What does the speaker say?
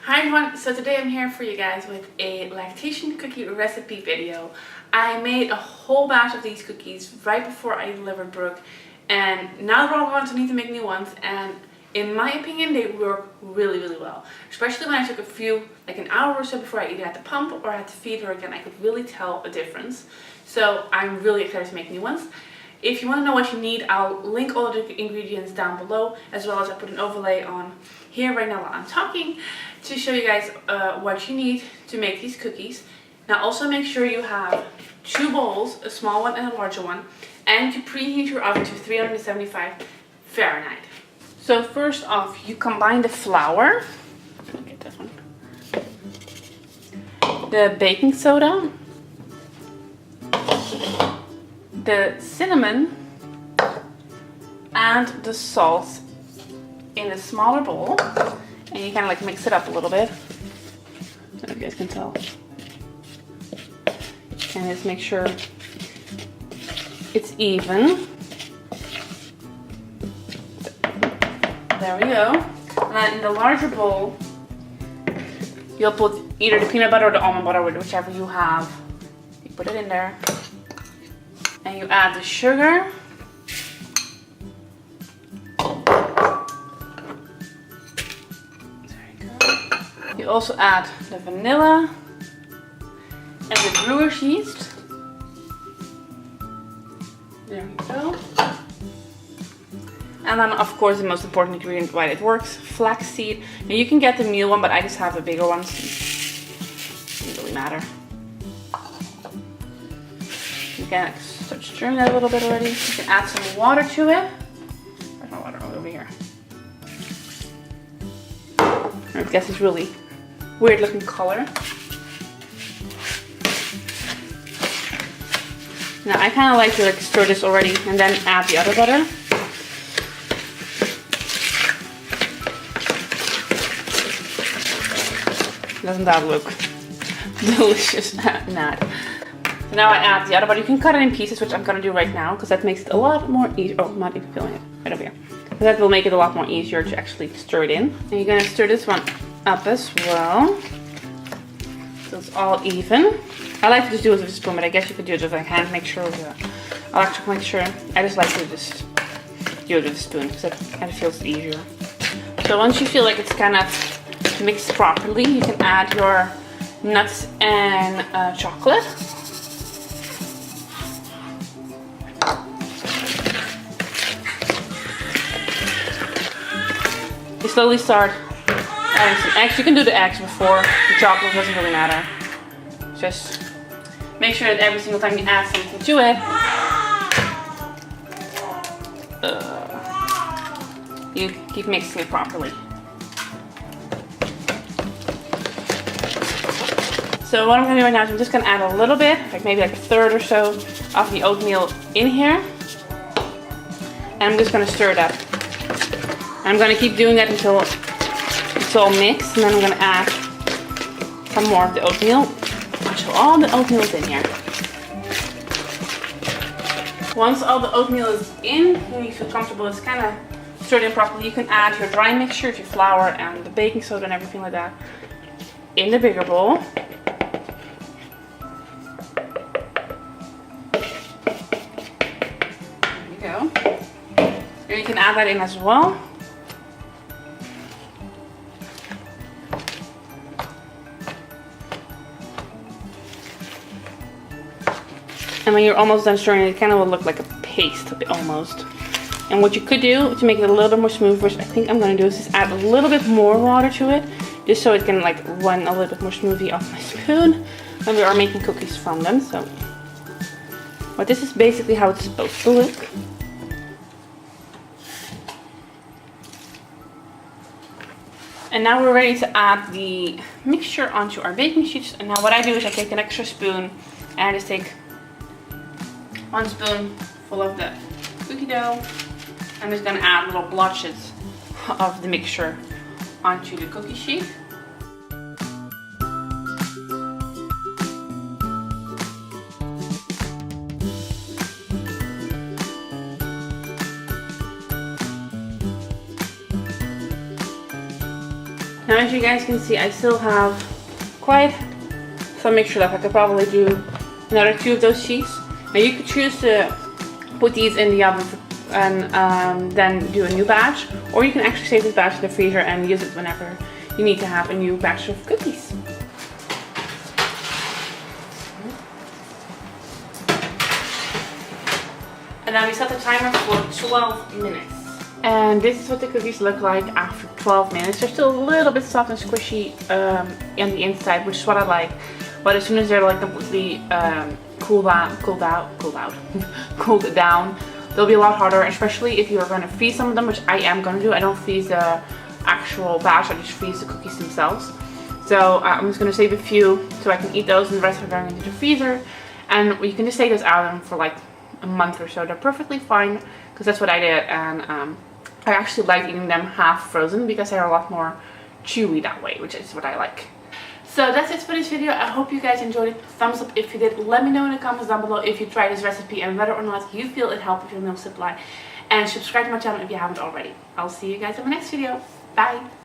Hi everyone, so today I'm here for you guys with a lactation cookie recipe video. I made a whole batch of these cookies right before I delivered Brooke, and now they're all gone, so I need to make new ones, and in my opinion they work really well. Especially when I took a few, like an hour or so before I either had to pump or I had to feed her again, I could really tell a difference. So I'm really excited to make new ones. If you want to know what you need, I'll link all the ingredients down below, as well as I put an overlay on here right now while I'm talking to show you guys what you need to make these cookies. Now also make sure you have 2 bowls, a small one and a larger one, and to preheat your oven to 375 Fahrenheit. So first off, you combine the flour, look at this one, the baking soda, the cinnamon, and the salt in a smaller bowl, and you kind of like mix it up a little bit. I don't know if you guys can tell. And just make sure it's even. There we go. And then in the larger bowl, you'll put either the peanut butter or the almond butter, whichever you have. You put it in there. And you add the sugar. There you go. You also add the vanilla and the brewer's yeast. There we go. And then of course the most important ingredient why it works, flax seed. Now you can get the meal one, but I just have the bigger ones. Doesn't really matter. You can start stirring that a little bit already. You can add some water to it. Where's my water? Oh, over here. I guess it's really weird looking color. Now I kind of like to stir this already and then add the other butter. Doesn't that look delicious? Not. So now I add the other butter. You can cut it in pieces, which I'm gonna do right now, because that makes it a lot more easier. Oh, I'm not even feeling it. Right over here. That will make it a lot more easier to actually stir it in. And you're gonna stir this one up as well, so it's all even. I like to just do it with a spoon, but I guess you could do it with a hand mixture or an electric mixture. I just like to just do it with a spoon because it kind of feels easier. So once you feel like it's kind of mixed properly, you can add your nuts and chocolate. You slowly start adding some eggs. You can do the eggs before the chocolate, doesn't really matter. Just make sure that every single time you add something to it, you keep mixing it properly. So what I'm going to do right now is I'm just going to add a little bit, like maybe like a third or so of the oatmeal in here. And I'm just going to stir it up. I'm going to keep doing that until it's all mixed, and then I'm going to add some more of the oatmeal until all the oatmeal is in here. Once all the oatmeal is in, and you feel comfortable, it's kind of stirred in properly, you can add your dry mixture, your flour and the baking soda and everything like that in the bigger bowl. There you go. And you can add that in as well. And when you're almost done stirring, it kind of will look like a paste almost. And what you could do to make it a little bit more smooth, which I think I'm going to do, is just add a little bit more water to it, just so it can like run a little bit more smoothly off my spoon when we are making cookies from them. So, but this is basically how it's supposed to look. And now we're ready to add the mixture onto our baking sheets. And now what I do is I take an extra spoon and I just take 1 spoon full of the cookie dough. I'm just going to add little blotches of the mixture onto the cookie sheet. Now as you guys can see, I still have quite some mixture left. I could probably do another 2 of those sheets. Now you could choose to put these in the oven and then do a new batch, or you can actually save this batch in the freezer and use it whenever you need to have a new batch of cookies. And now we set the timer for 12 minutes. And this is what the cookies look like after 12 minutes. They're still a little bit soft and squishy on the inside, which is what I like. But as soon as they're like completely cooled down, they'll be a lot harder, especially if you're going to freeze some of them, which I am going to do. I don't freeze the actual batch, I just freeze the cookies themselves. So I'm just going to save a few so I can eat those, and the rest are going into the freezer. And you can just take those out of them for like a month or so. They're perfectly fine, because that's what I did. And I actually like eating them half frozen because they're a lot more chewy that way, which is what I like. So that's it for this video. I hope you guys enjoyed it. Thumbs up if you did. Let me know in the comments down below if you tried this recipe and whether or not you feel it helped with your milk supply. And subscribe to my channel if you haven't already. I'll see you guys in my next video. Bye!